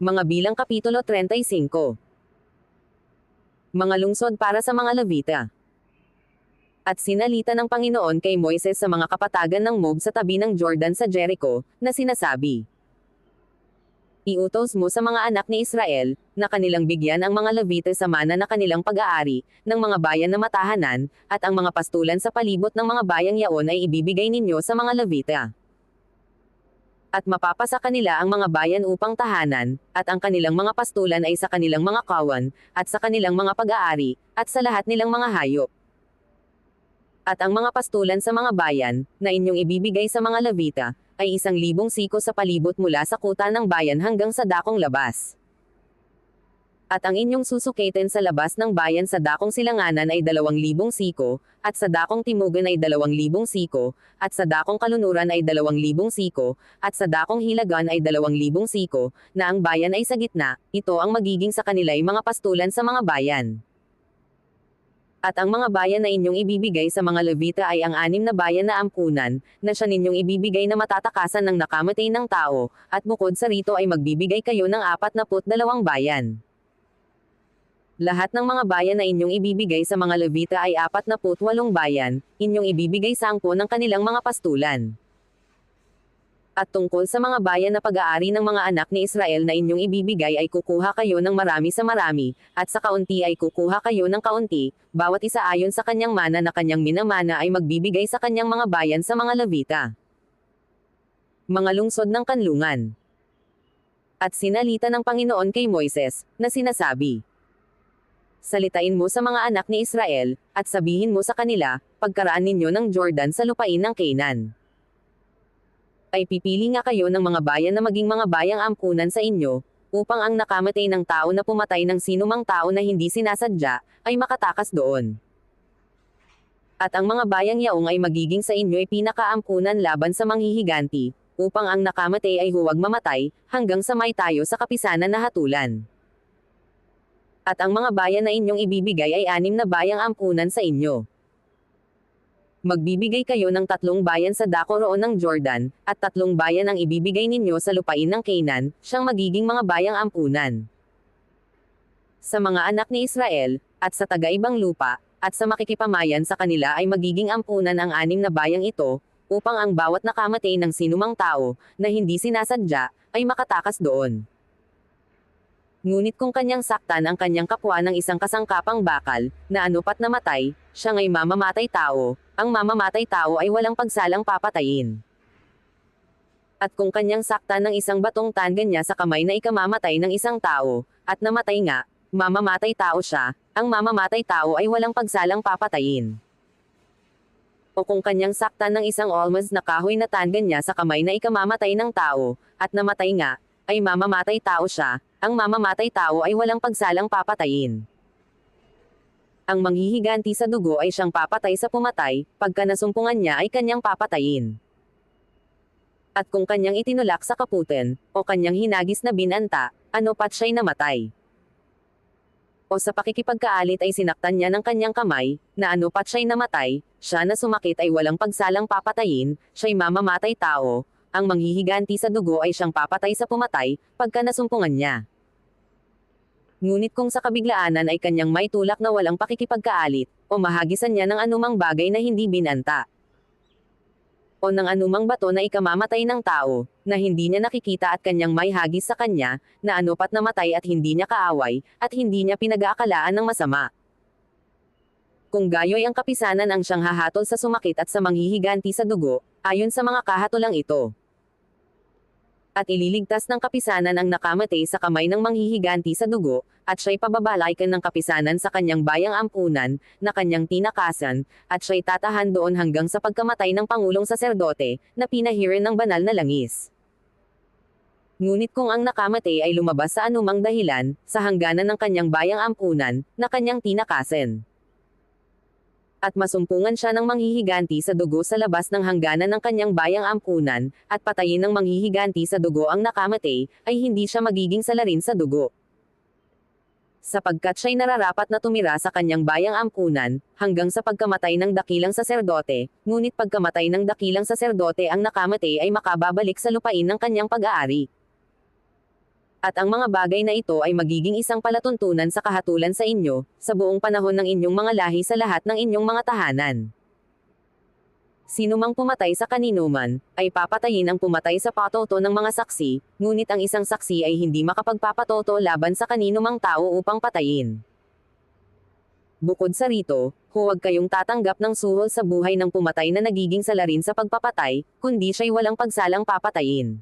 Mga bilang Kapitulo 35. Mga lungsod para sa mga Levita. At sinalita ng Panginoon kay Moises sa mga kapatagan ng Moab sa tabi ng Jordan sa Jericho, na sinasabi, Iutos mo sa mga anak ni Israel, na kanilang bigyan ang mga Levita sa mana na kanilang pag-aari, ng mga bayan na matahanan, at ang mga pastulan sa palibot ng mga bayang yaon ay ibibigay ninyo sa mga Levita. At mapapasa kanila ang mga bayan upang tahanan, at ang kanilang mga pastulan ay sa kanilang mga kawan, at sa kanilang mga pag-aari, at sa lahat nilang mga hayop. At ang mga pastulan sa mga bayan, na inyong ibibigay sa mga Levita, ay 1,000 siko sa palibot mula sa kuta ng bayan hanggang sa dakong labas. At ang inyong susukitin sa labas ng bayan sa dakong silanganan ay 2,000 siko, at sa dakong timugan ay 2,000 siko, at sa dakong kalunuran ay 2,000 siko, at sa dakong hilagan ay 2,000 siko, na ang bayan ay sa gitna, ito ang magiging sa kanila'y mga pastulan sa mga bayan. At ang mga bayan na inyong ibibigay sa mga Levita ay ang 6 na bayan na ampunan, na siya ninyong ibibigay na matatakasan ng nakamatay ng tao, at bukod sa rito ay magbibigay kayo ng 42 bayan. Lahat ng mga bayan na inyong ibibigay sa mga Levita ay 48 bayan, inyong ibibigay 10 ng kanilang mga pastulan. At tungkol sa mga bayan na pag-aari ng mga anak ni Israel na inyong ibibigay ay kukuha kayo ng marami sa marami, at sa kaunti ay kukuha kayo ng kaunti, bawat isa ayon sa kanyang mana na kanyang minamana ay magbibigay sa kanyang mga bayan sa mga Levita. Mga lungsod ng kanlungan. At sinalita ng Panginoon kay Moises, na sinasabi, Salitain mo sa mga anak ni Israel, at sabihin mo sa kanila, pagkaraan ninyo ng Jordan sa lupain ng Canaan. Ay pipili nga kayo ng mga bayan na maging mga bayang ampunan sa inyo, upang ang nakamatay ng tao na pumatay ng sinumang tao na hindi sinasadya, ay makatakas doon. At ang mga bayang yaong ay magiging sa inyo ay pinakaampunan laban sa manghihiganti, upang ang nakamatay ay huwag mamatay, hanggang sa may tayo sa kapisanan na hatulan. At ang mga bayan na inyong ibibigay ay 6 na bayang ampunan sa inyo. Magbibigay kayo ng 3 bayan sa dako roon ng Jordan, at 3 bayan ang ibibigay ninyo sa lupain ng Canaan, siyang magiging mga bayang ampunan. Sa mga anak ni Israel, at sa taga-ibang lupa, at sa makikipamayan sa kanila ay magiging ampunan ang 6 na bayang ito, upang ang bawat nakamatay ng sinumang tao, na hindi sinasadya, ay makatakas doon. Ngunit kung kanyang saktan ang kanyang kapwa ng isang kasangkapang bakal, na anupat na matay, siya nga'y mamamatay tao, ang mamamatay tao ay walang pagsalang papatayin. At kung kanyang saktan ng isang batong tanda niya sa kamay na ikamamatay ng isang tao, at namatay nga, mamamatay tao siya, ang mamamatay tao ay walang pagsalang papatayin. O kung kanyang saktan ng isang almaz na kahoy na tanda niya sa kamay na ikamamatay ng tao, at namatay nga, ay mamamatay tao siya, ang mamamatay tao ay walang pagsalang papatayin. Ang manghihiganti sa dugo ay siyang papatay sa pumatay, pagka nasumpungan niya ay kanyang papatayin. At kung kanyang itinulak sa kaputin, o kanyang hinagis na binanta, ano pat siya'y namatay. O sa pakikipagkaalit ay sinaktan niya ng kanyang kamay, na ano pat siya'y namatay, siya na sumakit ay walang pagsalang papatayin, siya'y mamamatay tao, ang manghihiganti sa dugo ay siyang papatay sa pumatay, pagka nasumpungan niya. Ngunit kung sa kabiglaanan ay kanyang may tulak na walang pakikipagkaalit, o mahagisan niya ng anumang bagay na hindi binanta, o ng anumang bato na ikamamatay ng tao, na hindi niya nakikita at kanyang may hagis sa kanya, na anupat na matay at hindi niya kaaway, at hindi niya pinag-aakalaan ng masama. Kung gayo'y ang kapisanan ang siyang hahatol sa sumakit at sa manghihiganti sa dugo, ayon sa mga kahatulang ito. At ililigtas ng kapisanan ang nakamatay sa kamay ng manghihiganti sa dugo, at siya'y pababalaykan ng kapisanan sa kanyang bayang ampunan, na kanyang tinakasan, at siya'y tatahan doon hanggang sa pagkamatay ng pangulong saserdote, na pinahirin ng banal na langis. Ngunit kung ang nakamatay ay lumabas sa anumang dahilan, sa hangganan ng kanyang bayang ampunan, na kanyang tinakasan, at masumpungan siya ng manghihiganti sa dugo sa labas ng hangganan ng kanyang bayang ampunan, at patayin ng manghihiganti sa dugo ang nakamatay, ay hindi siya magiging salarin sa dugo. Sapagkat siya'y nararapat na tumira sa kanyang bayang ampunan, hanggang sa pagkamatay ng dakilang saserdote, ngunit pagkamatay ng dakilang saserdote ang nakamatay ay makababalik sa lupain ng kanyang pag-aari. At ang mga bagay na ito ay magiging isang palatuntunan sa kahatulan sa inyo, sa buong panahon ng inyong mga lahi sa lahat ng inyong mga tahanan. Sino mang pumatay sa kanino man, ay papatayin ang pumatay sa patoto ng mga saksi, ngunit ang isang saksi ay hindi makapagpapatoto laban sa kanino mang tao upang patayin. Bukod sa rito, huwag kayong tatanggap ng suhol sa buhay ng pumatay na nagiging salarin sa pagpapatay, kundi siya'y walang pagsalang papatayin.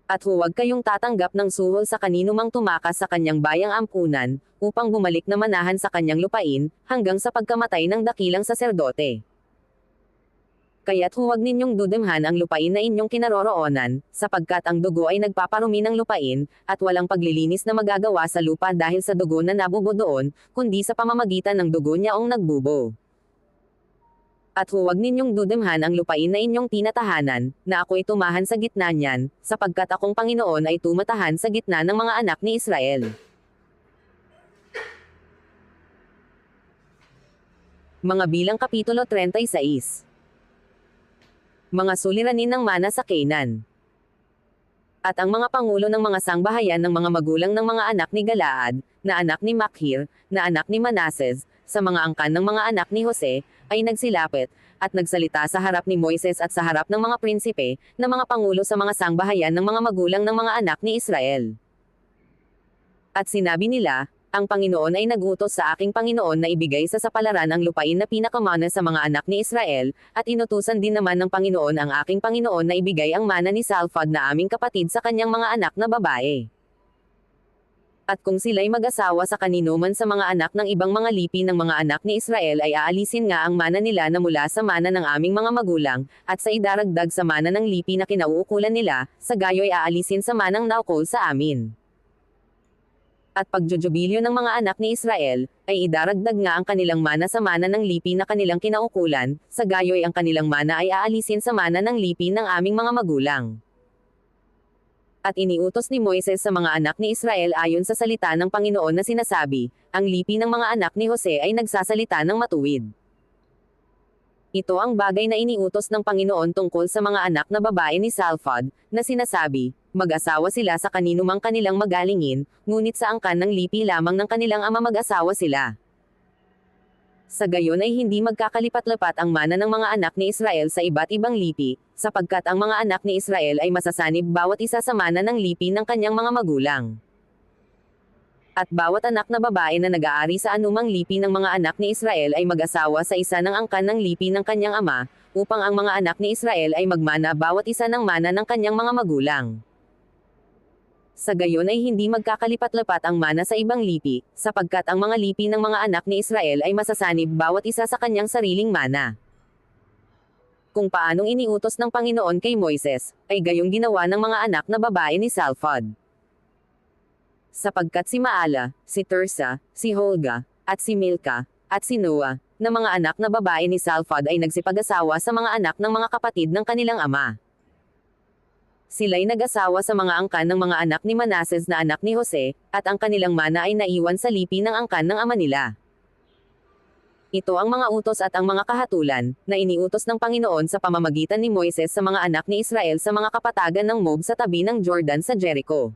At huwag kayong tatanggap ng suhol sa kanino mang tumakas sa kanyang bayang ampunan, upang bumalik na manahan sa kanyang lupain, hanggang sa pagkamatay ng dakilang saserdote. Kaya't huwag ninyong dudumhan ang lupain na inyong kinaroroonan, sapagkat ang dugo ay nagpaparumi ng lupain, at walang paglilinis na magagawa sa lupa dahil sa dugo na nabubo doon, kundi sa pamamagitan ng dugo niyaong nagbubo. At huwag ninyong dudumhan ang lupain na inyong tinatahanan, na ako'y tumahan sa gitna niyan, sapagkat akong Panginoon ay tumatahan sa gitna ng mga anak ni Israel. Mga Bilang Kapitulo 36. Mga suliranin ng mana sa Canaan. At ang mga pangulo ng mga sangbahayan ng mga magulang ng mga anak ni Galaad, na anak ni Makhir, na anak ni Manases, sa mga angkan ng mga anak ni Jose, ay nagsilapit, at nagsalita sa harap ni Moises at sa harap ng mga prinsipe, na mga pangulo sa mga sangbahayan ng mga magulang ng mga anak ni Israel. At sinabi nila, ang Panginoon ay nagutos sa aking Panginoon na ibigay sa sapalaran ang lupain na pinakamana sa mga anak ni Israel, at inutusan din naman ng Panginoon ang aking Panginoon na ibigay ang mana ni Salphad na aming kapatid sa kanyang mga anak na babae. At kung sila'y mag-asawa sa kanino man sa mga anak ng ibang mga lipi ng mga anak ni Israel ay aalisin nga ang mana nila na mula sa mana ng aming mga magulang, at sa idaragdag sa mana ng lipi na kinauukulan nila, sa gayo'y aalisin sa manang naukol sa amin. At pagjujubilyo ng mga anak ni Israel, ay idaragdag nga ang kanilang mana sa mana ng lipi na kanilang kinaukulan, sa gayo'y ang kanilang mana ay aalisin sa mana ng lipi ng aming mga magulang. At iniutos ni Moises sa mga anak ni Israel ayon sa salita ng Panginoon na sinasabi, ang lipi ng mga anak ni Jose ay nagsasalita ng matuwid. Ito ang bagay na iniutos ng Panginoon tungkol sa mga anak na babae ni Salphad, na sinasabi, mag-asawa sila sa kanino mang kanilang magalingin, ngunit sa angkan ng lipi lamang ng kanilang ama mag-asawa sila. Sa gayon ay hindi magkakalipat-lipat ang mana ng mga anak ni Israel sa iba't ibang lipi, sapagkat ang mga anak ni Israel ay masasanib bawat isa sa mana ng lipi ng kanyang mga magulang. At bawat anak na babae na nag-aari sa anumang lipi ng mga anak ni Israel ay mag-asawa sa isa ng angkan ng lipi ng kanyang ama, upang ang mga anak ni Israel ay magmana bawat isa ng mana ng kanyang mga magulang. Sa gayon ay hindi magkakalipat-lipat ang mana sa ibang lipi, sapagkat ang mga lipi ng mga anak ni Israel ay masasanib bawat isa sa kanyang sariling mana. Kung paanong iniutos ng Panginoon kay Moises, ay gayong ginawa ng mga anak na babae ni Salphad. Sapagkat si Maala, si Tirsa, si Holga, at si Milka, at si Noah, na mga anak na babae ni Salphad ay nagsipag-asawa sa mga anak ng mga kapatid ng kanilang ama. Sila'y nag-asawa sa mga angkan ng mga anak ni Manases na anak ni Jose, at ang kanilang mana ay naiwan sa lipi ng angkan ng ama nila. Ito ang mga utos at ang mga kahatulan, na iniutos ng Panginoon sa pamamagitan ni Moises sa mga anak ni Israel sa mga kapatagan ng Moab sa tabi ng Jordan sa Jericho.